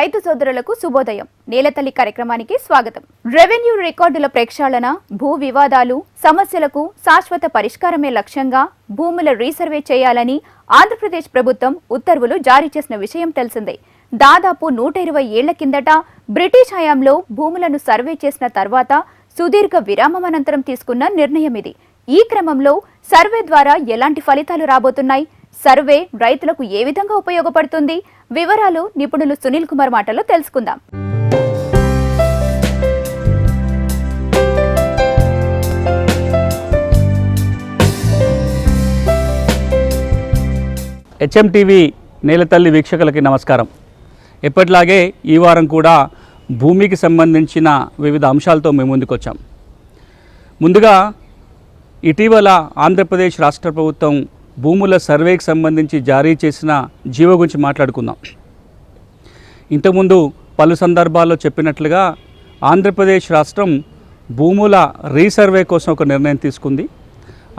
రైతు సోదరులకు శుభోదయం. నేలతల్లి కార్యక్రమానికి స్వాగతం. రెవెన్యూ రికార్డుల ప్రక్షాళన, భూ వివాదాలు, సమస్యలకు శాశ్వత పరిష్కారమే లక్ష్యంగా భూముల రీసర్వే చేయాలని ఆంధ్రప్రదేశ్ ప్రభుత్వం ఉత్తర్వులు జారీ చేసిన విషయం తెలిసిందే. దాదాపు 120 ఏళ్ల కిందట బ్రిటిష్ హయాంలో భూములను సర్వే చేసిన తర్వాత సుదీర్ఘ విరామం అనంతరం తీసుకున్న నిర్ణయం ఇది. ఈ క్రమంలో సర్వే ద్వారా ఎలాంటి ఫలితాలు రాబోతున్నాయి, సర్వే రైతులకు ఏ విధంగా ఉపయోగపడుతుంది, వివరాలు నిపుణులు సునీల్ కుమార్ మాటల్లో తెలుసుకుందాం. హెచ్ఎంటీవీ నేలతల్లి వీక్షకులకి నమస్కారం. ఎప్పటిలాగే ఈ వారం కూడా భూమికి సంబంధించిన వివిధ అంశాలతో మేము ముందుకు వచ్చాం. ముందుగా ఇటీవల ఆంధ్రప్రదేశ్ రాష్ట్ర ప్రభుత్వం భూముల సర్వేకి సంబంధించి జారీ చేసిన జీవో గురించి మాట్లాడుకుందాం. ఇంతకుముందు పలు సందర్భాల్లో చెప్పినట్లుగా ఆంధ్రప్రదేశ్ రాష్ట్రం భూముల రీసర్వే కోసం ఒక నిర్ణయం తీసుకుంది.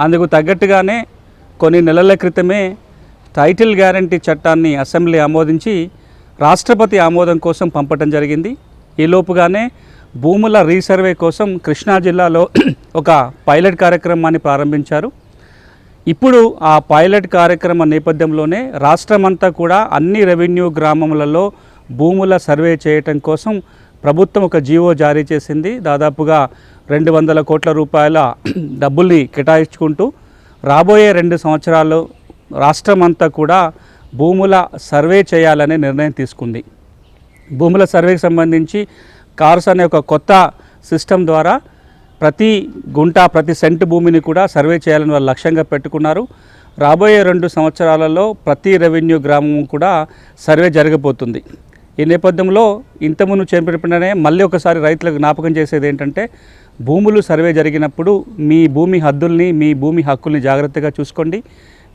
అందుకు తగ్గట్టుగానే కొన్ని నెలల క్రితమే టైటిల్ గ్యారంటీ చట్టాన్ని అసెంబ్లీ ఆమోదించి రాష్ట్రపతి ఆమోదం కోసం పంపటం జరిగింది. ఈలోపుగానే భూముల రీసర్వే కోసం కృష్ణా జిల్లాలో ఒక పైలట్ కార్యక్రమాన్ని ప్రారంభించారు. ఇప్పుడు ఆ పైలట్ కార్యక్రమ నేపథ్యంలోనే రాష్ట్రమంతా కూడా అన్ని రెవెన్యూ గ్రామములలో భూముల సర్వే చేయటం కోసం ప్రభుత్వం ఒక జీవో జారీ చేసింది. దాదాపుగా 200 కోట్ల రూపాయల డబ్బుల్ని కేటాయించుకుంటూ రాబోయే 2 సంవత్సరాల్లో రాష్ట్రమంతా కూడా భూముల సర్వే చేయాలనే నిర్ణయం తీసుకుంది. భూముల సర్వేకి సంబంధించి కార్స్ అనే ఒక కొత్త సిస్టమ్ ద్వారా ప్రతి గుంట, ప్రతి సెంటు భూమిని కూడా సర్వే చేయాలని వాళ్ళు లక్ష్యంగా పెట్టుకున్నారు. రాబోయే 2 సంవత్సరాలలో ప్రతి రెవెన్యూ గ్రామం కూడా సర్వే జరగబోతుంది. ఈ నేపథ్యంలో ఇంతకుముందు చెప్పిననే మళ్ళీ ఒకసారి రైతులకు జ్ఞాపకం చేసేది ఏంటంటే, భూములు సర్వే జరిగినప్పుడు మీ భూమి హద్దుల్ని, మీ భూమి హక్కుల్ని జాగ్రత్తగా చూసుకోండి.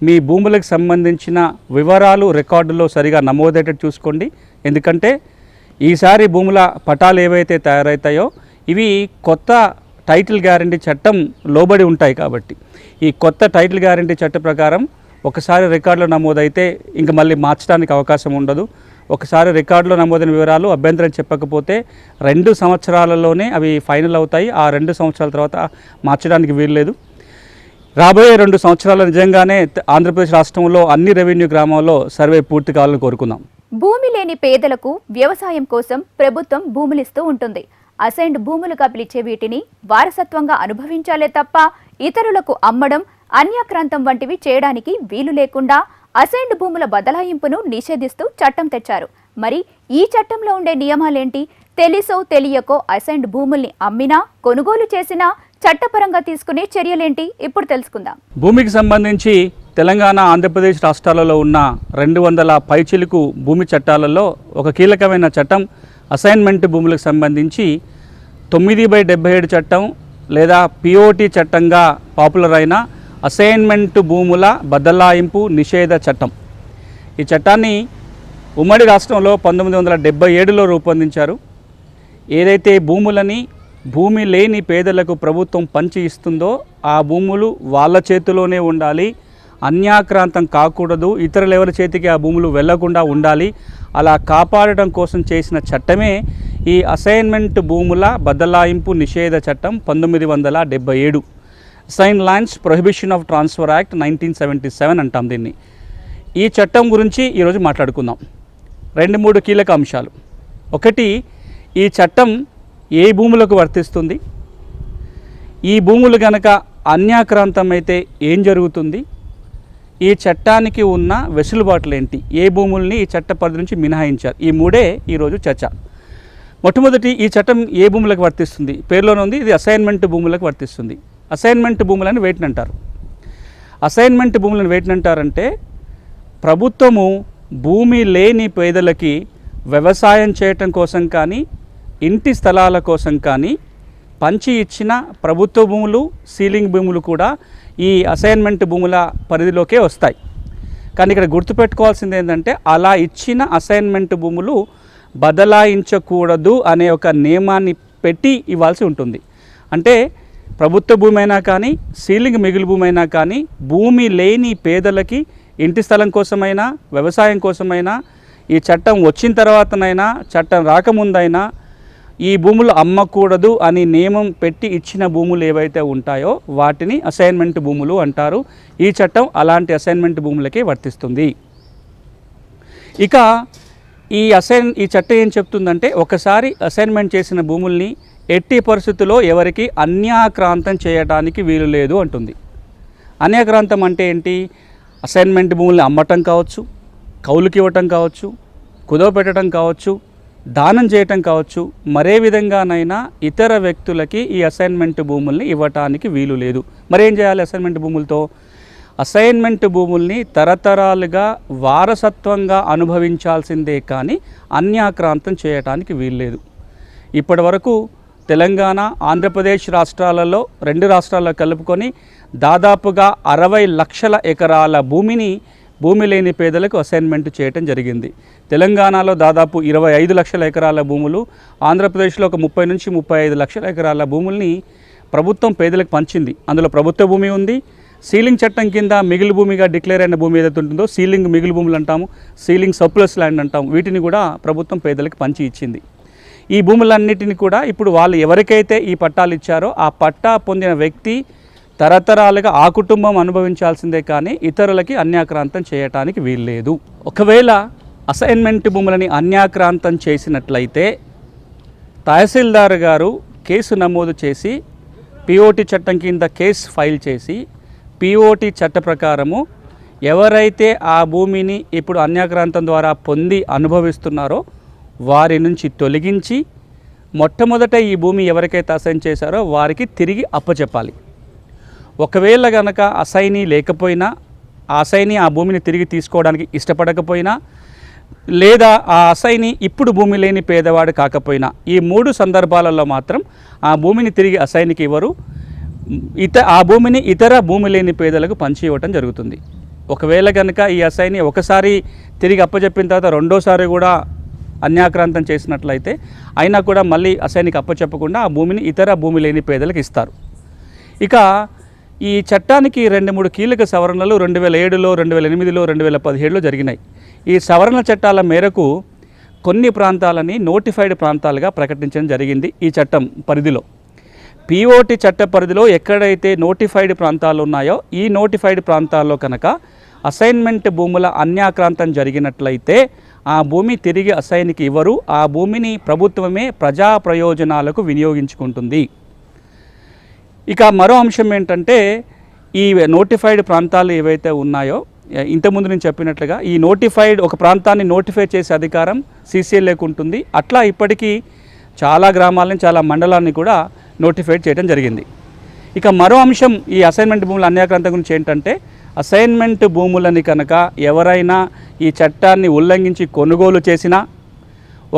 మీ భూములకు సంబంధించిన వివరాలు రికార్డులో సరిగా నమోదేటట్టు చూసుకోండి. ఎందుకంటే ఈసారి భూముల పటాలు ఏవైతే తయారవుతాయో ఇవి కొత్త టైటిల్ గ్యారంటీ చట్టం లోబడి ఉంటాయి. కాబట్టి ఈ కొత్త టైటిల్ గ్యారంటీ చట్టం ప్రకారం ఒకసారి రికార్డులో నమోదైతే ఇంక మళ్ళీ మార్చడానికి అవకాశం ఉండదు. ఒకసారి రికార్డులో నమోదైన వివరాలు అభ్యంతరం చెప్పకపోతే 2 సంవత్సరాలలోనే అవి ఫైనల్ అవుతాయి. ఆ 2 సంవత్సరాల తర్వాత మార్చడానికి వీల్లేదు. రాబోయే 2 సంవత్సరాలు నిజంగానే ఆంధ్రప్రదేశ్ రాష్ట్రంలో అన్ని రెవెన్యూ గ్రామాల్లో సర్వే పూర్తి కావాలని కోరుకుందాం. భూమి లేని పేదలకు వ్యవసాయం కోసం ప్రభుత్వం భూములిస్తూ ఉంటుంది. అసైన్డ్ భూములుగా పిలిచే వీటిని వారసత్వంగా అనుభవించాలే తప్ప ఇతరులకు అమ్మడం, అన్యాక్రాంతం వంటివి చేయడానికి వీలు లేకుండా అసైన్డ్ భూముల బదలాయింపును నిషేధిస్తూ చట్టం తెచ్చారు. మరి ఈ చట్టంలో ఉండే నియమాలేంటి? తెలిసో తెలియకో అసైన్డ్ భూముల్ని అమ్మినా, కొనుగోలు చేసినా చట్టపరంగా తీసుకునే చర్యలేంటి? ఇప్పుడు తెలుసుకుందాం. భూమికి సంబంధించి తెలంగాణ, ఆంధ్రప్రదేశ్ రాష్ట్రాలలో ఉన్న 200 పైచిలుకు భూమి చట్టాలలో ఒక కీలకమైన చట్టం అసైన్మెంట్ భూములకు సంబంధించి 9/77 చట్టం లేదా పిఓటి చట్టంగా పాపులర్ అయిన అసైన్మెంట్ భూముల బదలాయింపు నిషేధ చట్టం. ఈ చట్టాన్ని ఉమ్మడి రాష్ట్రంలో 1977లో రూపొందించారు. ఏదైతే భూములని భూమి లేని పేదలకు ప్రభుత్వం పంచి ఇస్తుందో ఆ భూములు వాళ్ళ చేతిలోనే ఉండాలి, అన్యాక్రాంతం కాకూడదు, ఇతరులు ఎవరి చేతికి ఆ భూములు వెళ్లకుండా ఉండాలి. అలా కాపాడటం కోసం చేసిన చట్టమే ఈ అసైన్మెంట్ భూముల బదలాయింపు నిషేధ చట్టం 1977. Assign lands prohibition of transfer act 1977 అంటాం దీన్ని. ఈ చట్టం గురించి ఈరోజు మాట్లాడుకుందాం. 2-3 కీలక అంశాలు. ఒకటి, ఈ చట్టం ఏ భూములకు వర్తిస్తుంది, ఈ భూములు కనుక అన్యాక్రాంతం అయితే ఏం జరుగుతుంది, ఈ చట్టానికి ఉన్న వెసులుబాట్లు ఏంటి, ఏ భూముల్ని ఈ చట్ట పరిధి నుంచి మినహాయించారు. ఈ 3 ఈరోజు చర్చ. మొట్టమొదటి, ఈ చట్టం ఏ భూములకు వర్తిస్తుంది? పేరులోనే ఉంది, ఇది అసైన్మెంట్ భూములకు వర్తిస్తుంది. అసైన్మెంట్ భూములని వేటిని అంటారు? అసైన్మెంట్ భూములను వేటిని అంటారంటే, ప్రభుత్వము భూమి లేని పేదలకి వ్యవసాయం చేయటం కోసం కానీ, ఇంటి స్థలాల కోసం కానీ పంచి ఇచ్చిన ప్రభుత్వ భూములు, సీలింగ్ భూములు కూడా ఈ అసైన్మెంట్ భూముల పరిధిలోకే వస్తాయి. కానీ ఇక్కడ గుర్తుపెట్టుకోవాల్సింది ఏంటంటే, అలా ఇచ్చిన అసైన్మెంట్ భూములు బదలాయించకూడదు అనే ఒక నియమాన్ని పెట్టి ఇవ్వాల్సి ఉంటుంది. అంటే ప్రభుత్వ భూమి అయినా కానీ, సీలింగ్ మిగులు భూమి అయినా కానీ, భూమి లేని పేదలకి ఇంటి స్థలం కోసమైనా, వ్యవసాయం కోసమైనా, ఈ చట్టం వచ్చిన తర్వాతనైనా చట్టం రాకముందైనా ఈ భూములు అమ్మకూడదు అని నియమం పెట్టి ఇచ్చిన భూములు ఏవైతే ఉంటాయో వాటిని అసైన్మెంట్ భూములు అంటారు. ఈ చట్టం అలాంటి అసైన్మెంట్ భూములకే వర్తిస్తుంది. ఇక ఈ చట్టం ఏం చెప్తుందంటే ఒకసారి అసైన్మెంట్ చేసిన భూముల్ని ఎట్టి పరిస్థితుల్లో ఎవరికి అన్యాక్రాంతం చేయడానికి వీలు లేదు అంటుంది. అన్యాక్రాంతం అంటే ఏంటి? అసైన్మెంట్ భూముల్ని అమ్మటం కావచ్చు, కౌలుకి ఇవ్వటం కావచ్చు, కుదవ పెట్టడం కావచ్చు, దానం చేయటం కావచ్చు, మరే విధంగానైనా ఇతర వ్యక్తులకి ఈ అసైన్మెంట్ భూముల్ని ఇవ్వటానికి వీలు లేదు. మరేం చేయాలి అసైన్మెంట్ భూములతో? అసైన్మెంట్ భూముల్ని తరతరాలుగా వారసత్వంగా అనుభవించాల్సిందే కానీ అన్యాక్రాంతం చేయటానికి వీల్లేదు. ఇప్పటి వరకు తెలంగాణ, ఆంధ్రప్రదేశ్ రాష్ట్రాలలో 2 రాష్ట్రాల్లో కలుపుకొని దాదాపుగా 60 లక్షల ఎకరాల భూమి లేని పేదలకు అసైన్మెంట్ చేయటం జరిగింది. తెలంగాణలో దాదాపు 25 లక్షల ఎకరాల భూములు, ఆంధ్రప్రదేశ్లో ఒక 30 నుంచి 35 లక్షల ఎకరాల భూముల్ని ప్రభుత్వం పేదలకు పంచింది. అందులో ప్రభుత్వ భూమి ఉంది. సీలింగ్ చట్టం కింద మిగిలి భూమిగా డిక్లేర్ అయిన భూమి ఏదైతే ఉంటుందో సీలింగ్ మిగిలి భూములు అంటాము, సీలింగ్ సర్ప్లస్ ల్యాండ్ అంటాము, వీటిని కూడా ప్రభుత్వం పేదలకు పంచి ఇచ్చింది. ఈ భూములన్నిటిని కూడా ఇప్పుడు వాళ్ళు ఎవరికైతే ఈ పట్టాలు ఇచ్చారో ఆ పట్టా పొందిన వ్యక్తి తరతరాలుగా ఆ కుటుంబం అనుభవించాల్సిందే కానీ ఇతరులకి అన్యాక్రాంతం చేయటానికి వీల్లేదు. ఒకవేళ అసైన్మెంట్ భూములని అన్యాక్రాంతం చేసినట్లయితే తహసీల్దార్ గారు కేసు నమోదు చేసి పిఓటి చట్టం కింద కేసు ఫైల్ చేసి పిఓటి చట్ట ప్రకారము ఎవరైతే ఆ భూమిని ఇప్పుడు అన్యాక్రాంతం ద్వారా పొంది అనుభవిస్తున్నారో వారి నుంచి తొలగించి మొట్టమొదట ఈ భూమి ఎవరికైతే అసైన్ చేశారో వారికి తిరిగి అప్పచెప్పాలి. ఒకవేళ కనుక అసైనీ లేకపోయినా, ఆ అసైనీ ఆ భూమిని తిరిగి తీసుకోవడానికి ఇష్టపడకపోయినా, లేదా ఆ అసైనీ ఇప్పుడు భూమి లేని పేదవాడు కాకపోయినా, ఈ 3 సందర్భాలలో మాత్రం ఆ భూమిని తిరిగి అసైనికి ఇవ్వరు. ఆ భూమిని ఇతర భూమి లేని పేదలకు పంచి ఇవ్వటం జరుగుతుంది. ఒకవేళ కనుక ఈ అసైనీ ఒకసారి తిరిగి అప్పచెప్పిన తర్వాత రెండోసారి కూడా అన్యాక్రాంతం చేసినట్లయితే అయినా కూడా మళ్ళీ అసైనికి అప్పచెప్పకుండా ఆ భూమిని ఇతర భూమి లేని పేదలకు ఇస్తారు. ఇక ఈ చట్టానికి 2-3 కీలక సవరణలు 2007లో, 2008లో, 2017లో జరిగినాయి. ఈ సవరణ చట్టాల మేరకు కొన్ని ప్రాంతాలని నోటిఫైడ్ ప్రాంతాలుగా ప్రకటించడం జరిగింది. ఈ చట్టం పరిధిలో పిఓటి చట్ట పరిధిలో ఎక్కడైతే నోటిఫైడ్ ప్రాంతాలు ఉన్నాయో ఈ నోటిఫైడ్ ప్రాంతాల్లో కనుక అసైన్మెంట్ భూముల అన్యాక్రాంతం జరిగినట్లయితే ఆ భూమి తిరిగి అసైన్కి ఇవ్వరు. ఆ భూమిని ప్రభుత్వమే ప్రజా ప్రయోజనాలకు వినియోగించుకుంటుంది. ఇక మరో అంశం ఏంటంటే ఈ నోటిఫైడ్ ప్రాంతాలు ఏవైతే ఉన్నాయో ఇంతకుముందు నేను చెప్పినట్లుగా ఈ నోటిఫైడ్ ఒక ప్రాంతాన్ని నోటిఫై చేసే అధికారం సీసీఎల్ఏకు ఉంటుంది. అట్లా ఇప్పటికీ చాలా గ్రామాలని, చాలా మండలాన్ని కూడా నోటిఫైడ్ చేయడం జరిగింది. ఇక మరో అంశం ఈ అసైన్మెంట్ భూముల అన్యాక్రాంతం గురించి ఏంటంటే అసైన్మెంట్ భూములని కనుక ఎవరైనా ఈ చట్టాన్ని ఉల్లంఘించి కొనుగోలు చేసినా,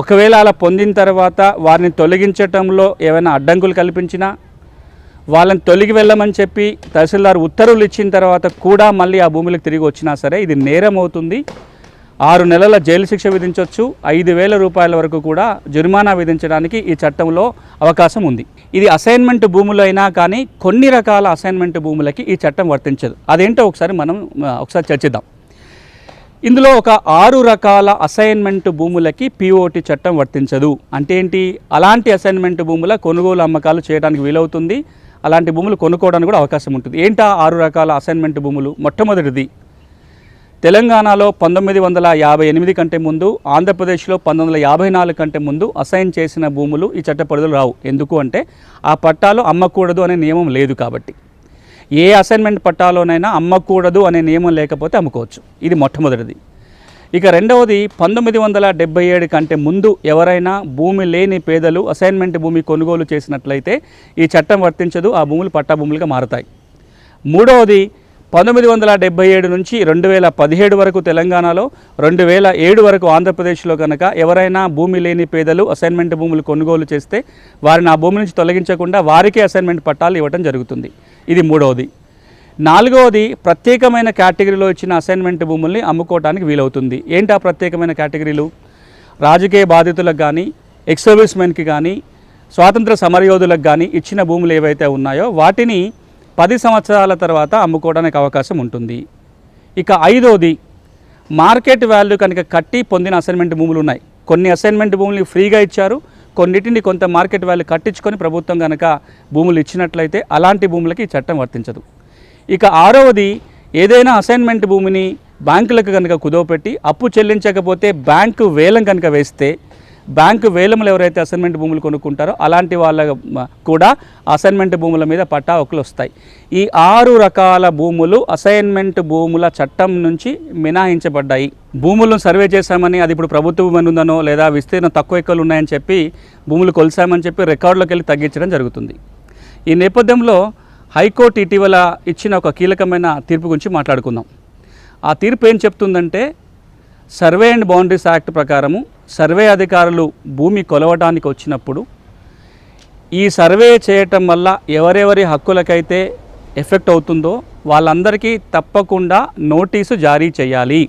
ఒకవేళ అలా పొందిన తర్వాత వారిని తొలగించటంలో ఏమైనా అడ్డంకులు కల్పించినా, వాళ్ళని తొలగి వెళ్ళమని చెప్పి తహసీల్దార్ ఉత్తర్వులు ఇచ్చిన తర్వాత కూడా మళ్ళీ ఆ భూములకు తిరిగి వచ్చినా సరే ఇది నేరం అవుతుంది. 6 నెలల జైలు శిక్ష విధించవచ్చు, 5,000 రూపాయల వరకు కూడా జరిమానా విధించడానికి ఈ చట్టంలో అవకాశం ఉంది. ఇది అసైన్మెంట్ భూములు అయినా కానీ కొన్ని రకాల అసైన్మెంట్ భూములకి ఈ చట్టం వర్తించదు. అదేంటో ఒకసారి చర్చిద్దాం. ఇందులో ఒక 6 రకాల అసైన్మెంట్ భూములకి పిఓటి చట్టం వర్తించదు. అంటే ఏంటి? అలాంటి అసైన్మెంట్ భూముల కొనుగోలు అమ్మకాలు చేయడానికి వీలవుతుంది, అలాంటి భూములు కొనుక్కోవడానికి కూడా అవకాశం ఉంటుంది. ఏంటా 6 రకాల అసైన్మెంట్ భూములు? మొట్టమొదటిది తెలంగాణలో 1958 కంటే ముందు, ఆంధ్రప్రదేశ్లో 1954 కంటే ముందు అసైన్ చేసిన భూములు ఈ చట్ట పరిధిలో రావు. ఎందుకు అంటే ఆ పట్టాలు అమ్మకూడదు అనే నియమం లేదు కాబట్టి. ఏ అసైన్మెంట్ పట్టాలోనైనా అమ్మకూడదు అనే నియమం లేకపోతే అమ్ముకోవచ్చు. ఇది మొట్టమొదటిది. ఇక రెండవది 1977 కంటే ముందు ఎవరైనా భూమి లేని పేదలు అసైన్మెంట్ భూమి కొనుగోలు చేసినట్లయితే ఈ చట్టం వర్తించదు, ఆ భూములు పట్టా భూములుగా మారతాయి. మూడవది 1977 నుంచి 2017 వరకు తెలంగాణలో, 2007 వరకు ఆంధ్రప్రదేశ్లో కనుక ఎవరైనా భూమి లేని పేదలు అసైన్మెంట్ భూములు కొనుగోలు చేస్తే వారిని ఆ భూమి నుంచి తొలగించకుండా వారికే అసైన్మెంట్ పట్టాలు ఇవ్వడం జరుగుతుంది. ఇది మూడవది. నాలుగవది ప్రత్యేకమైన కేటగిరీలో ఇచ్చిన అసైన్మెంట్ భూముల్ని అమ్ముకోవడానికి వీలవుతుంది. ఏంటి ఆ ప్రత్యేకమైన కేటగిరీలు? రాజకీయ బాధితులకు కానీ, ఎక్స్ సర్వీస్ మెన్కి కానీ, స్వాతంత్ర సమరయోధులకు కానీ ఇచ్చిన భూములు ఏవైతే ఉన్నాయో వాటిని 10 సంవత్సరాల తర్వాత అమ్ముకోవడానికి అవకాశం ఉంటుంది. ఇక ఐదవది మార్కెట్ వాల్యూ కనుక కట్టి పొందిన అసైన్మెంట్ భూములు ఉన్నాయి. కొన్ని అసైన్మెంట్ భూములు ఫ్రీగా ఇచ్చారు, కొన్నిటిని కొంత మార్కెట్ వాల్యూ కట్టించుకొని ప్రభుత్వం కనుక భూములు ఇచ్చినట్లయితే అలాంటి భూములకి ఈ చట్టం వర్తించదు. ఇక ఆరవది, ఏదైనా అసైన్మెంట్ భూమిని బ్యాంకులకు కనుక కుదవపెట్టి అప్పు చెల్లించకపోతే బ్యాంకు వేలం కనుక వేస్తే, బ్యాంకు వేలంలో ఎవరైతే అసైన్మెంట్ భూములు కొనుక్కుంటారో అలాంటి వాళ్ళ కూడా అసైన్మెంట్ భూముల మీద పట్టా హక్కులు వస్తాయి. ఈ 6 రకాల భూములు అసైన్మెంట్ భూముల చట్టం నుంచి మినహాయించబడ్డాయి. భూములను సర్వే చేశామని అది ఇప్పుడు ప్రభుత్వ భూమి ఉందనో లేదా విస్తీర్ణం తక్కువ ఎక్కువలు ఉన్నాయని చెప్పి భూములు కొలిసామని చెప్పి రికార్డులోకి వెళ్ళి తగ్గించడం జరుగుతుంది. ఈ నేపథ్యంలో హైకోర్టు ఇటీవల ఇచ్చిన ఒక కీలకమైన తీర్పు గురించి మాట్లాడుకుందాం. ఆ తీర్పు ఏం చెప్తుందంటే, సర్వే అండ్ బౌండరీస్ యాక్ట్ ప్రకారము సర్వే అధికారులు భూమి కొలవడానికి వచ్చినప్పుడు ఈ సర్వే చేయటం వల్ల ఎవరెవరి హక్కులకైతే ఎఫెక్ట్ అవుతుందో వాళ్ళందరికీ తప్పకుండా నోటీసు జారీ చేయాలి.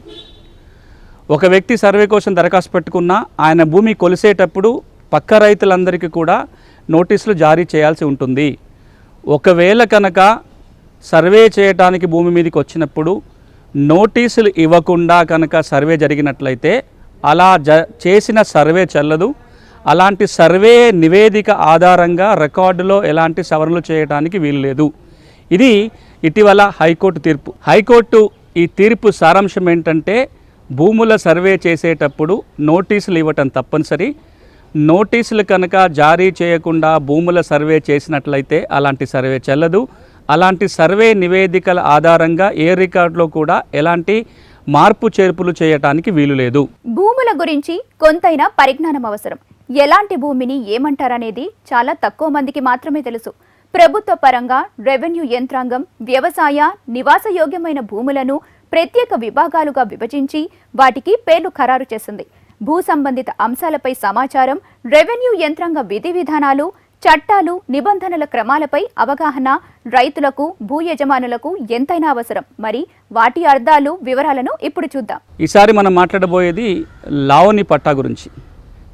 ఒక వ్యక్తి సర్వే కోసం దరఖాస్తు పెట్టుకున్నా ఆయన భూమి కొలిసేటప్పుడు పక్క రైతులందరికీ కూడా నోటీసులు జారీ చేయాల్సి ఉంటుంది. ఒకవేళ కనుక సర్వే చేయడానికి భూమి మీదకి వచ్చినప్పుడు నోటీసులు ఇవ్వకుండా కనుక సర్వే జరిగినట్లయితే అలా చేసిన సర్వే చెల్లదు. అలాంటి సర్వే నివేదిక ఆధారంగా రికార్డులో ఎలాంటి సవరణలు చేయడానికి వీలు లేదు. ఇది ఇటీవల హైకోర్టు తీర్పు. హైకోర్టు ఈ తీర్పు సారాంశం ఏంటంటే, భూముల సర్వే చేసేటప్పుడు నోటీసులు ఇవ్వటం తప్పనిసరి. నోటీసులు కనుక జారీ చేయకుండా భూముల సర్వే చేసినట్లయితే అలాంటి సర్వే చెల్లదు. అలాంటి సర్వే నివేదికల ఆధారంగా ఏ రికార్డులో కూడా ఎలాంటి మార్పు చేర్పులు చేయటానికి వీలు లేదు. భూముల గురించి కొంతైనా పరిజ్ఞానం అవసరం. ఎలాంటి భూమిని ఏమంటారనేది చాలా తక్కువ మందికి మాత్రమే తెలుసు. ప్రభుత్వ పరంగా రెవెన్యూ యంత్రాంగం వ్యవసాయ నివాసయోగ్యమైన భూములను ప్రత్యేక విభాగాలుగా విభజించి వాటికి పేర్లు ఖరారు చేసింది. భూ సంబంధిత అంశాలపై సమాచారం, రెవెన్యూ యంత్రాంగ విధి విధానాలు, చట్టాలు, నిబంధనల క్రమాలపై అవగాహన రైతులకు, భూ యజమానులకు ఎంతైనా అవసరం. మరి వాటి అర్థాలు, వివరాలను ఇప్పుడు చూద్దాం. ఈసారి మనం మాట్లాడబోయేది లావణి పట్టా గురించి.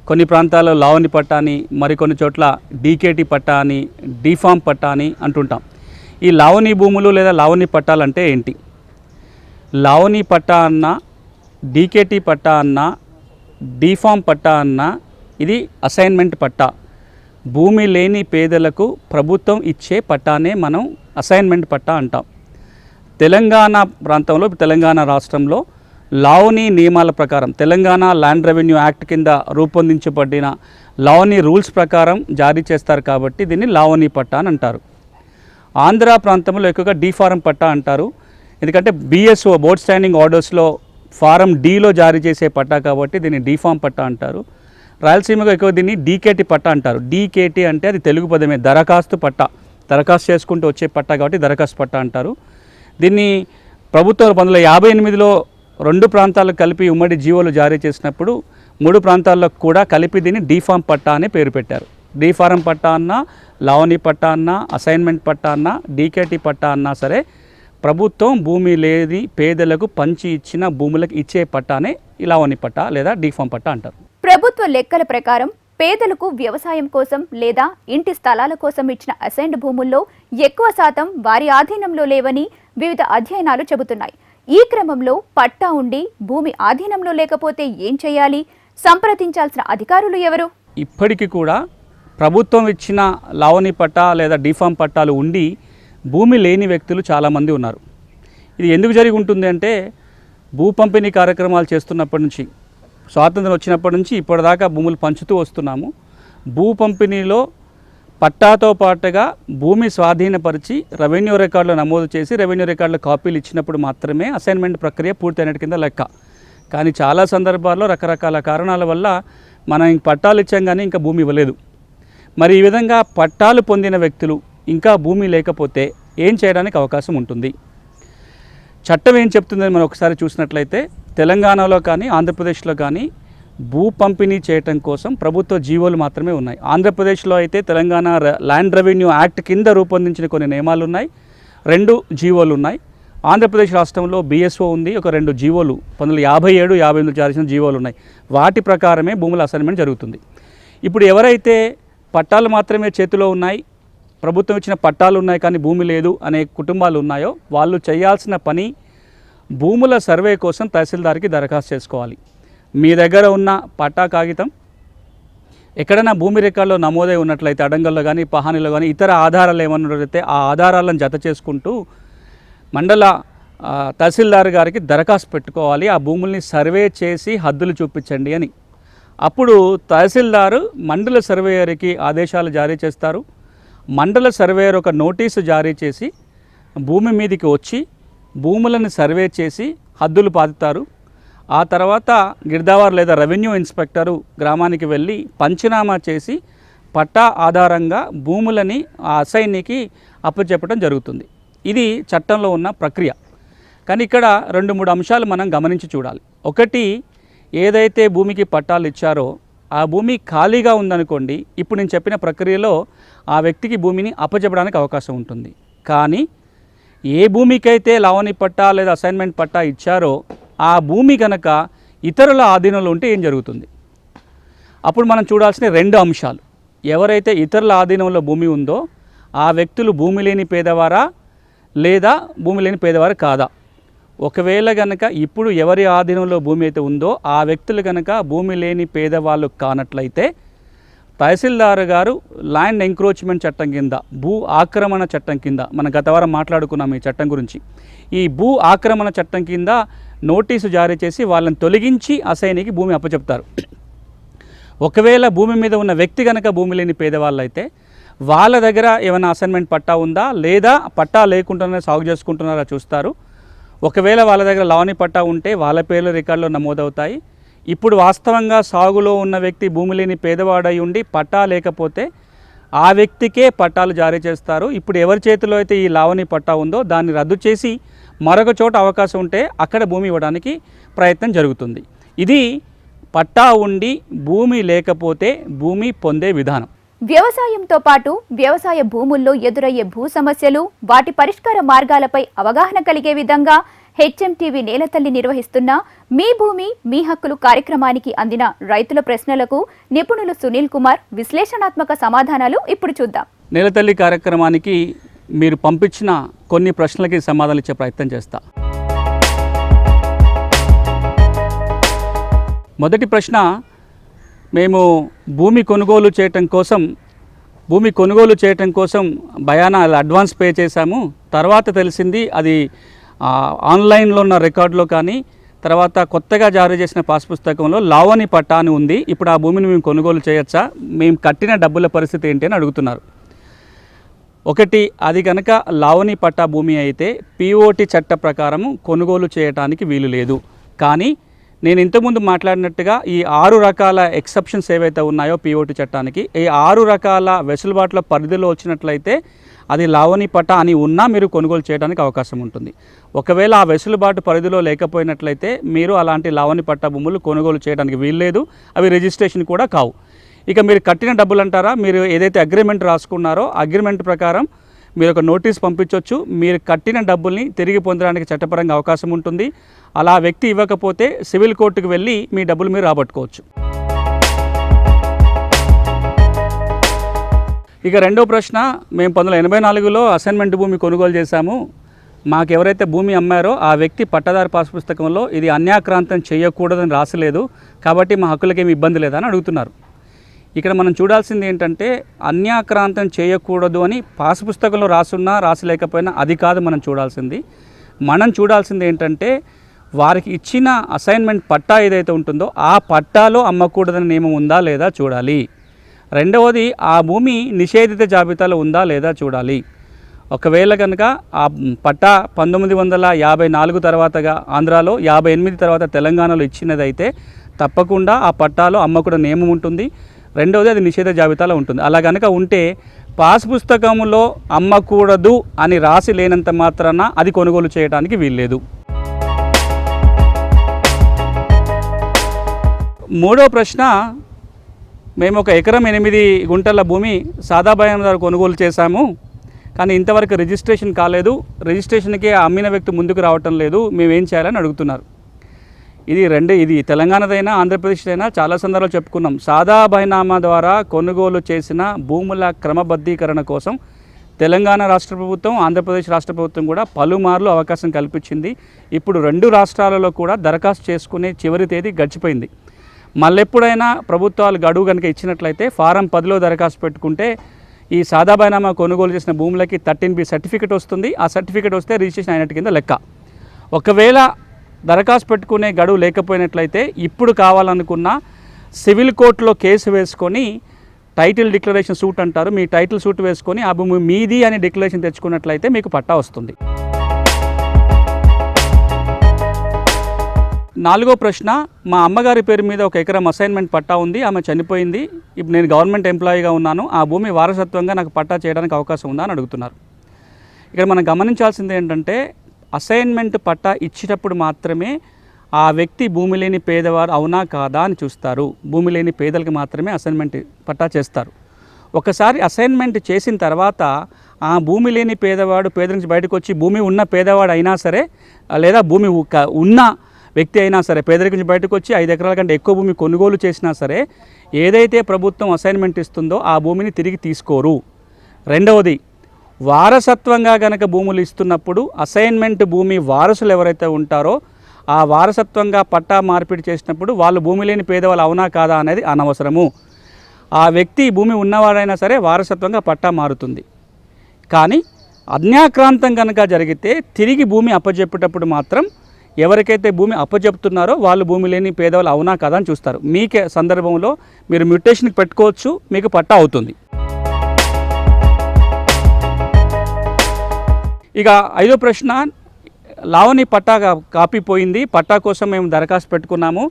కొన్ని ప్రాంతాల్లో లావణి పట్టా అని, మరికొన్ని చోట్ల డీకేటీ పట్టా అని, డీఫామ్ పట్టా అని అంటుంటాం. ఈ లావణి భూములు లేదా లావణి పట్టాలు అంటే ఏంటి? లావణి పట్టా అన్న, డీకేటీ పట్టా అన్న, డీఫామ్ పట్టా అన్న ఇది అసైన్మెంట్ పట్టా. భూమి లేని పేదలకు ప్రభుత్వం ఇచ్చే పట్టానే మనం అసైన్మెంట్ పట్టా అంటాం. తెలంగాణ ప్రాంతంలో, తెలంగాణ రాష్ట్రంలో లావణి నియమాల ప్రకారం, తెలంగాణ ల్యాండ్ రెవెన్యూ యాక్ట్ కింద రూపొందించబడిన లావణి రూల్స్ ప్రకారం జారీ చేస్తారు కాబట్టి దీన్ని లావణి పట్టా అని అంటారు. ఆంధ్ర ప్రాంతంలో ఎక్కువగా డీఫారం పట్టా అంటారు. ఎందుకంటే BSO బోర్డ్ స్టాండింగ్ ఆర్డర్స్లో ఫారం Dలో జారీ చేసే పట్టా కాబట్టి దీన్ని డీఫామ్ పట్టా అంటారు. రాయలసీమలో ఎక్కువ దీన్ని డీకేటీ పట్టా అంటారు. డీకేటీ అంటే అది తెలుగు పదమే, దరఖాస్తు పట్టా. దరఖాస్తు చేసుకుంటూ వచ్చే పట్టా కాబట్టి దరఖాస్తు పట్టా అంటారు. దీన్ని ప్రభుత్వం 1958లో 2 ప్రాంతాలకు కలిపి ఉమ్మడి జీవోలు జారీ చేసినప్పుడు 3 ప్రాంతాల్లో కూడా కలిపి దీన్ని డీఫామ్ పట్టా అనే పేరు పెట్టారు. డీఫారం పట్టా అన్నా, లావణి పట్టా అన్నా, అసైన్మెంట్ పట్టా అన్నా, డీకేటీ పట్టా అన్నా సరే ప్రభుత్వం భూమి లేని పేదలకు పంచి ఇచ్చిన భూములకు ఇచ్చే పట్టానే ఈ లావణి పట్టా లేదా డీఫామ్ పట్టా అంటారు. ప్రభుత్వ లెక్కల ప్రకారం పేదలకు వ్యవసాయం కోసం లేదా ఇంటి స్థలాల కోసం ఇచ్చిన అసైన్డ్ భూముల్లో ఎక్కువ శాతం వారి ఆధీనంలో లేవని వివిధ అధ్యయనాలు చెబుతున్నాయి. ఈ క్రమంలో పట్టా ఉండి భూమి ఆధీనంలో లేకపోతే ఏం చేయాలి? సంప్రదించాల్సిన అధికారులు ఎవరు? ఇప్పటికీ కూడా ప్రభుత్వం ఇచ్చిన లావణి పట్టా లేదా డీఫామ్ పట్టాలు ఉండి భూమి లేని వ్యక్తులు చాలామంది ఉన్నారు. ఇది ఎందుకు జరిగి ఉంటుంది అంటే, భూ పంపిణీ కార్యక్రమాలు చేస్తున్నప్పటి నుంచి, స్వాతంత్రం వచ్చినప్పటి నుంచి ఇప్పటిదాకా భూములు పంచుతూ వస్తున్నాము. భూ పంపిణీలో పట్టాతో పాటుగా భూమి స్వాధీనపరిచి రెవెన్యూ రికార్డులో నమోదు చేసి రెవెన్యూ రికార్డులో కాపీలు ఇచ్చినప్పుడు మాత్రమే అసైన్మెంట్ ప్రక్రియ పూర్తయినట్టు కింద లెక్క. కానీ చాలా సందర్భాల్లో రకరకాల కారణాల వల్ల మనం పట్టాలు ఇచ్చాం కానీ ఇంకా భూమి ఇవ్వలేదు. మరి ఈ విధంగా పట్టాలు పొందిన వ్యక్తులు ఇంకా భూమి లేకపోతే ఏం చేయడానికి అవకాశం ఉంటుంది? చట్టం ఏం చెప్తుందని మనం ఒకసారి చూసినట్లయితే, తెలంగాణలో కానీ ఆంధ్రప్రదేశ్లో కానీ భూ పంపిణీ చేయటం కోసం ప్రభుత్వ జీవోలు మాత్రమే ఉన్నాయి. ఆంధ్రప్రదేశ్లో అయితే తెలంగాణ ల్యాండ్ రెవెన్యూ యాక్ట్ కింద రూపొందించిన కొన్ని నియమాలు ఉన్నాయి, 2 జీవోలు ఉన్నాయి. ఆంధ్రప్రదేశ్ రాష్ట్రంలో BSO ఉంది, ఒక 2 జీవోలు 1957, 58 జారీ చేసిన జీవోలు ఉన్నాయి. వాటి ప్రకారమే భూముల అసైన్మెంట్ జరుగుతుంది. ఇప్పుడు ఎవరైతే పట్టాలు మాత్రమే చేతిలో ఉన్నాయి, ప్రభుత్వం ఇచ్చిన పట్టాలు ఉన్నాయి కానీ భూమి లేదు అనే కుటుంబాలు ఉన్నాయో వాళ్ళు చేయాల్సిన పని, భూముల సర్వే కోసం తహసీల్దార్కి దరఖాస్తు చేసుకోవాలి. మీ దగ్గర ఉన్న పట్టా కాగితం, ఎక్కడైనా భూమి రికార్డులో నమోదై ఉన్నట్లయితే అడంగల్లో కానీ పహానీలో కానీ ఇతర ఆధారాలు ఏమన్నట్లయితే ఆ ఆధారాలను జత చేసుకుంటూ మండల తహసీల్దార్ గారికి దరఖాస్తు పెట్టుకోవాలి. ఆ భూముల్ని సర్వే చేసి హద్దులు చూపించండి అని. అప్పుడు తహసీల్దారు మండల సర్వేయర్కి ఆదేశాలు జారీ చేస్తారు. మండల సర్వేయర్ ఒక నోటీసు జారీ చేసి భూమి మీదకి వచ్చి భూములను సర్వే చేసి హద్దులు పాతుతారు. ఆ తర్వాత గిర్దావార్ లేదా రెవెన్యూ ఇన్స్పెక్టరు గ్రామానికి వెళ్ళి పంచనామా చేసి పట్టా ఆధారంగా భూములని ఆ అసైన్కి అప్పచెప్పడం జరుగుతుంది. ఇది చట్టంలో ఉన్న ప్రక్రియ. కానీ ఇక్కడ 2-3 అంశాలు మనం గమనించి చూడాలి. ఒకటి, ఏదైతే భూమికి పట్టాలు ఇచ్చారో ఆ భూమి ఖాళీగా ఉందనుకోండి, ఇప్పుడు నేను చెప్పిన ప్రక్రియలో ఆ వ్యక్తికి భూమిని అప్పచెప్పడానికి అవకాశం ఉంటుంది. కానీ ఏ భూమికైతే లావణి పట్టా లేదా అసైన్మెంట్ పట్టా ఇచ్చారో ఆ భూమి కనుక ఇతరుల ఆధీనంలో ఉంటే ఏం జరుగుతుంది? అప్పుడు మనం చూడాల్సిన 2 అంశాలు. ఎవరైతే ఇతరుల ఆధీనంలో భూమి ఉందో ఆ వ్యక్తులు భూమి లేని పేదవారా లేదా భూమి లేని పేదవారు కాదా? ఒకవేళ కనుక ఇప్పుడు ఎవరి ఆధీనంలో భూమి అయితే ఉందో ఆ వ్యక్తులు కనుక భూమి లేని పేదవాళ్ళు కానట్లయితే తహసీల్దార్ గారు ల్యాండ్ ఎంక్రోచ్మెంట్ చట్టం కింద, భూ ఆక్రమణ చట్టం కింద, మనం గత వారం మాట్లాడుకున్నాం ఈ చట్టం గురించి, ఈ భూ ఆక్రమణ చట్టం కింద నోటీసు జారీ చేసి వాళ్ళని తొలగించి అసైన్కి భూమి అప్పచెప్తారు. ఒకవేళ భూమి మీద ఉన్న వ్యక్తి కనుక భూమి లేని పేదవాళ్ళు అయితే వాళ్ళ దగ్గర ఏమైనా అసైన్మెంట్ పట్టా ఉందా లేదా పట్టా లేకుండానే సాగు చేసుకుంటున్నారా చూస్తారు. ఒకవేళ వాళ్ళ దగ్గర లావణి పట్టా ఉంటే వాళ్ళ పేర్ల రికార్డులో నమోదవుతాయి. ఇప్పుడు వాస్తవంగా సాగులో ఉన్న వ్యక్తి భూమి లేని పేదవాడై ఉండి పట్టా లేకపోతే ఆ వ్యక్తికే పట్టాలు జారీ చేస్తారు. ఇప్పుడు ఎవరి చేతిలో అయితే ఈ లావణి పట్టా ఉందో దాన్ని రద్దు చేసి మరొక చోట అవకాశం ఉంటే అక్కడ భూమి ఇవ్వడానికి ప్రయత్నం జరుగుతుంది. ఇది పట్టా ఉండి భూమి లేకపోతే భూమి పొందే విధానం. వ్యవసాయంతో పాటు వ్యవసాయ భూముల్లో ఎదురయ్యే భూ సమస్యలు, వాటి పరిష్కార మార్గాలపై అవగాహన కలిగే విధంగా హెచ్ఎంటీవీ నేలతల్లి నిర్వహిస్తున్న మీ భూమి మీ హక్కులు కార్యక్రమానికి అందిన రైతుల ప్రశ్నలకు నిపుణులు సునీల్ కుమార్ విశ్లేషణాత్మక సమాధానాలు ఇప్పుడు చూద్దాం. నేలతల్లి కార్యక్రమానికి మీరు పంపించిన కొన్ని ప్రశ్నలకి సమాధానాలు ఇచ్చే ప్రయత్నం చేస్తా. మొదటి ప్రశ్న, మేము భూమి కొనుగోలు చేయటం కోసం భయానా అడ్వాన్స్ పే చేశాము. తర్వాత తెలిసింది అది ఆన్లైన్లో ఉన్న రికార్డులో కానీ తర్వాత కొత్తగా జారీ చేసిన పాస్ పుస్తకంలో లావణి పట్టా అని ఉంది. ఇప్పుడు ఆ భూమిని మేము కొనుగోలు చేయొచ్చా? మేము కట్టిన డబ్బుల పరిస్థితి ఏంటి అని అడుగుతున్నారు. ఒకటి, అది కనుక లావణి పట్టా భూమి అయితే పిఓటి చట్ట ప్రకారము కొనుగోలు చేయటానికి వీలు లేదు. కానీ నేను ఇంతకుముందు మాట్లాడినట్టుగా ఈ 6 రకాల ఎక్సెప్షన్స్ ఏవైతే ఉన్నాయో పిఓటి చట్టానికి, ఈ 6 రకాల వెసులుబాట్ల పరిధిలో వచ్చినట్లయితే అది లావణి పట్టా అని ఉన్నా మీరు కొనుగోలు చేయడానికి అవకాశం ఉంటుంది. ఒకవేళ ఆ వెసులుబాటు పరిధిలో లేకపోయినట్లయితే మీరు అలాంటి లావణి పట్టా భూములు కొనుగోలు చేయడానికి వీల్లేదు. అవి రిజిస్ట్రేషన్ కూడా కావు. ఇక మీరు కట్టిన డబ్బులు అంటారా, మీరు ఏదైతే అగ్రిమెంట్ రాసుకున్నారో అగ్రిమెంట్ ప్రకారం మీరు ఒక నోటీస్ పంపించవచ్చు. మీరు కట్టిన డబ్బుల్ని తిరిగి పొందడానికి చట్టపరంగా అవకాశం ఉంటుంది. అలా వ్యక్తి ఇవ్వకపోతే సివిల్ కోర్టుకు వెళ్ళి మీ డబ్బులు మీరు రాబట్టుకోవచ్చు. ఇక రెండో ప్రశ్న, మేము 1984లో అసైన్మెంట్ భూమి కొనుగోలు చేశాము. మాకు ఎవరైతే భూమి అమ్మారో ఆ వ్యక్తి పట్టదారు పాస్ పుస్తకంలో ఇది అన్యాక్రాంతం చేయకూడదని రాసలేదు, కాబట్టి మా హక్కులకేమి ఇబ్బంది లేదని అడుగుతున్నారు. ఇక్కడ మనం చూడాల్సింది ఏంటంటే అన్యాక్రాంతం చేయకూడదు అని పాస్ పుస్తకంలో రాసున్నా రాసలేకపోయినా అది కాదు మనం చూడాల్సింది. మనం చూడాల్సింది ఏంటంటే వారికి ఇచ్చిన అసైన్మెంట్ పట్టా ఏదైతే ఉంటుందో ఆ పట్టాలో అమ్మకూడదని నియమం ఉందా లేదా చూడాలి. రెండవది, ఆ భూమి నిషేధిత జాబితాలో ఉందా లేదా చూడాలి. ఒకవేళ కనుక ఆ పట్టా 1954 తర్వాతగా ఆంధ్రాలో, 58 తర్వాత తెలంగాణలో ఇచ్చినదైతే తప్పకుండా ఆ పట్టాలో అమ్మకూడని నియమం ఉంటుంది. రెండవది, అది నిషేధ జాబితాలో ఉంటుంది. అలా కనుక ఉంటే పాస్ పుస్తకంలో అమ్మకూడదు అని రాసి లేనంత మాత్రాన అది కొనుగోలు చేయడానికి వీల్లేదు. మూడో ప్రశ్న, మేము 1 ఎకరం 8 గుంటల భూమి సాదాబాయం ద్వారా కొనుగోలు చేశాము, కానీ ఇంతవరకు రిజిస్ట్రేషన్ కాలేదు. రిజిస్ట్రేషన్కి అమ్మిన వ్యక్తి ముందుకు రావటం లేదు, మేమేం చేయాలని అడుగుతున్నారు. ఇది తెలంగాణదైనా ఆంధ్రప్రదేశ్దైనా చాలా సందర్భాలు చెప్పుకున్నాం. సాదా బైనామా ద్వారా కొనుగోలు చేసిన భూముల క్రమబద్ధీకరణ కోసం తెలంగాణ రాష్ట్ర ప్రభుత్వం, ఆంధ్రప్రదేశ్ రాష్ట్ర ప్రభుత్వం కూడా పలుమార్లు అవకాశం కల్పించింది. ఇప్పుడు 2 రాష్ట్రాలలో కూడా దరఖాస్తు చేసుకునే చివరి తేదీ గడిచిపోయింది. మళ్ళెప్పుడైనా ప్రభుత్వాలు గడువు కనుక ఇచ్చినట్లయితే ఫారం 10లో దరఖాస్తు పెట్టుకుంటే ఈ సాదా బైనామా కొనుగోలు చేసిన భూములకి 13B సర్టిఫికేట్ వస్తుంది. ఆ సర్టిఫికేట్ వస్తే రిజిస్ట్రేషన్ అయినట్టు కింద లెక్క. ఒకవేళ దరఖాస్తు పెట్టుకునే గడువు లేకపోయినట్లయితే ఇప్పుడు కావాలనుకున్న సివిల్ కోర్టులో కేసు వేసుకొని టైటిల్ డిక్లరేషన్ సూట్ అంటారు, మీ టైటిల్ సూట్ వేసుకొని ఆ భూమి మీది అని డిక్లరేషన్ తెచ్చుకున్నట్లయితే మీకు పట్టా వస్తుంది. 4వ ప్రశ్న, మా అమ్మగారి పేరు మీద 1 ఎకరం అసైన్మెంట్ పట్టా ఉంది, ఆమె చనిపోయింది, ఇప్పుడు నేను గవర్నమెంట్ ఎంప్లాయీగా ఉన్నాను, ఆ భూమి వారసత్వంగా నాకు పట్టా చేయడానికి అవకాశం ఉందా అని అడుగుతున్నారు. ఇక్కడ మనం గమనించాల్సింది ఏంటంటే అసైన్మెంట్ పట్టా ఇచ్చేటప్పుడు మాత్రమే ఆ వ్యక్తి భూమి లేని పేదవారు అవునా కాదా అని చూస్తారు. భూమి లేని పేదలకు మాత్రమే అసైన్మెంట్ పట్టా చేస్తారు. ఒకసారి అసైన్మెంట్ చేసిన తర్వాత ఆ భూమి లేని పేదవాడు పేద నుంచి బయటకు వచ్చి భూమి ఉన్న పేదవాడు అయినా సరే లేదా భూమి ఉన్న వ్యక్తి అయినా సరే పేదరికం నుంచి బయటకు వచ్చి 5 ఎకరాల కంటే ఎక్కువ భూమి కొనుగోలు చేసినా సరే ఏదైతే ప్రభుత్వం అసైన్మెంట్ ఇస్తుందో ఆ భూమిని తిరిగి తీసుకోరు. రెండవది, వారసత్వంగా గనక భూములు ఇస్తున్నప్పుడు అసైన్మెంట్ భూమి వారసులు ఎవరైతే ఉంటారో ఆ వారసత్వంగా పట్టా మార్పిడి చేసినప్పుడు వాళ్ళు భూమి లేని పేదవాళ్ళు అవునా కాదా అనేది అనవసరము. ఆ వ్యక్తి భూమి ఉన్నవాడైనా సరే వారసత్వంగా పట్టా మారుతుంది. కానీ అన్యాక్రాంతం కనుక జరిగితే తిరిగి భూమి అప్పజెప్పేటప్పుడు మాత్రం ఎవరికైతే భూమి అప్పజెప్తున్నారో వాళ్ళు భూమి లేని పేదవాళ్ళు అవునా కదా అని చూస్తారు. మీకే సందర్భంలో మీరు మ్యూటేషన్కి పెట్టుకోవచ్చు, మీకు పట్టా అవుతుంది. ఇక 5వ ప్రశ్న, లావణి పట్టా కాపీ పోయింది, పట్టా కోసం మేము దరఖాస్తు పెట్టుకున్నాము,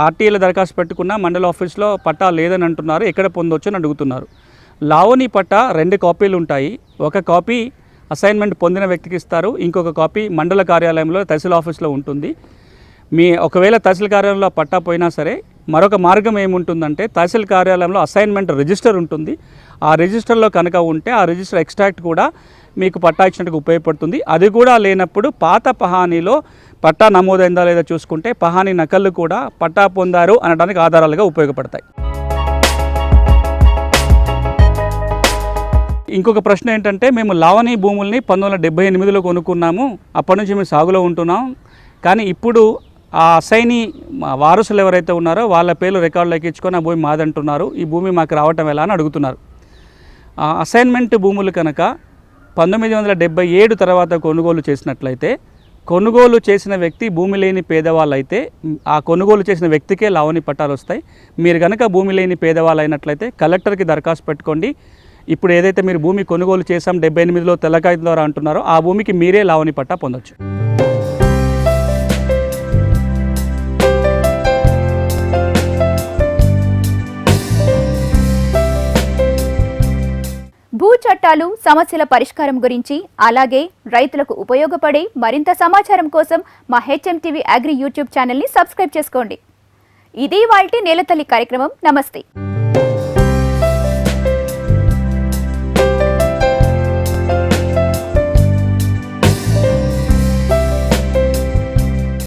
ఆర్టీఏలో దరఖాస్తు పెట్టుకున్నా, మండల ఆఫీస్లో పట్టా లేదని అంటున్నారు, ఎక్కడ పొందొచ్చు అని అడుగుతున్నారు. లావణి పట్టా 2 కాపీలు ఉంటాయి. ఒక కాపీ అసైన్మెంట్ పొందిన వ్యక్తికి ఇస్తారు, ఇంకొక కాపీ మండల కార్యాలయంలో తహసీల్ ఆఫీస్లో ఉంటుంది. ఒకవేళ తహసీల్ కార్యాలయంలో పట్టా పోయినా సరే మరొక మార్గం ఏముంటుందంటే తహసీల్ కార్యాలయంలో అసైన్మెంట్ రిజిస్టర్ ఉంటుంది. ఆ రిజిస్టర్లో కనుక ఉంటే ఆ రిజిస్టర్ ఎక్స్ట్రాక్ట్ కూడా మీకు పట్టా ఇచ్చినట్టుగా ఉపయోగపడుతుంది. అది కూడా లేనప్పుడు పాత పహానీలో పట్టా నమోదైందా లేదా చూసుకుంటే పహానీ నకళ్ళు కూడా పట్టా పొందారు అనడానికి ఆధారాలుగా ఉపయోగపడతాయి. ఇంకొక ప్రశ్న ఏంటంటే మేము లావణి భూముల్ని 1978లో కొనుక్కున్నాము, అప్పటి నుంచి మేము సాగులో ఉంటున్నాం, కానీ ఇప్పుడు ఆ అసైనీ వారసులు ఎవరైతే ఉన్నారో వాళ్ళ పేర్లు రికార్డులు ఎక్కించుకొని ఆ భూమి మాదంటున్నారు, ఈ భూమి మాకు రావటం ఎలా అని అడుగుతున్నారు. అసైన్మెంట్ భూములు కనుక 1977 తర్వాత కొనుగోలు చేసినట్లయితే కొనుగోలు చేసిన వ్యక్తి భూమి లేని పేదవాళ్ళు అయితే ఆ కొనుగోలు చేసిన వ్యక్తికే లావణి పట్టాలు వస్తాయి. మీరు కనుక భూమి లేని పేదవాళ్ళు అయినట్లయితే కలెక్టర్కి దరఖాస్తు పెట్టుకోండి. ఇప్పుడు ఏదైతే మీరు భూమి కొనుగోలు చేసాం 78లో తెల్లకాయ ద్వారా అంటున్నారో ఆ భూమికి మీరే లావణి పట్టా పొందొచ్చు. భూ చట్టాలు, సమస్యల పరిష్కారం గురించి అలాగే రైతులకు ఉపయోగపడే మరింత సమాచారం కోసం మా HMTV అగ్రి యూట్యూబ్ ఛానల్ని సబ్స్క్రైబ్ చేసుకోండి. ఇది వాల్టి నేలతల్లి కార్యక్రమం. నమస్తే.